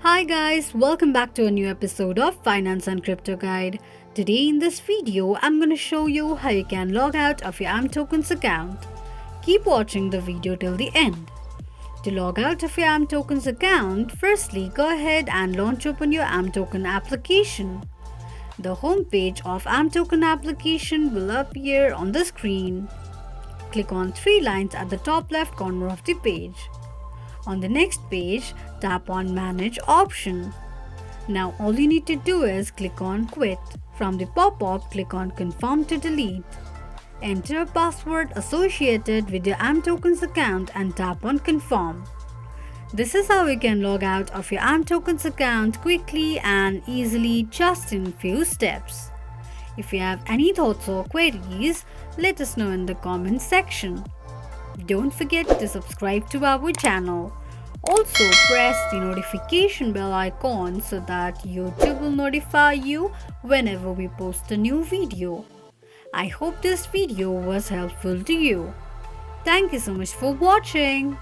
Hi guys, welcome back to a new episode of Finance and Crypto Guide. Today in this video, I'm going to show you how you can log out of your ImTokens account. Keep watching the video till the end. To log out of your ImTokens account, firstly go ahead and launch open your ImToken application. The home page of ImToken application will appear on the screen. Click on three lines at the top left corner of the page. On the next page, tap on Manage option. Now all you need to do is click on Quit. From the pop-up, click on Confirm to delete. Enter a password associated with your ImTokens account and tap on Confirm. This is how you can log out of your ImTokens account quickly and easily just in few steps. If you have any thoughts or queries, let us know in the comments section. Don't forget to subscribe to our channel. Also press the notification bell icon so that YouTube will notify you whenever we post a new video. I hope this video was helpful to you. Thank you so much for watching.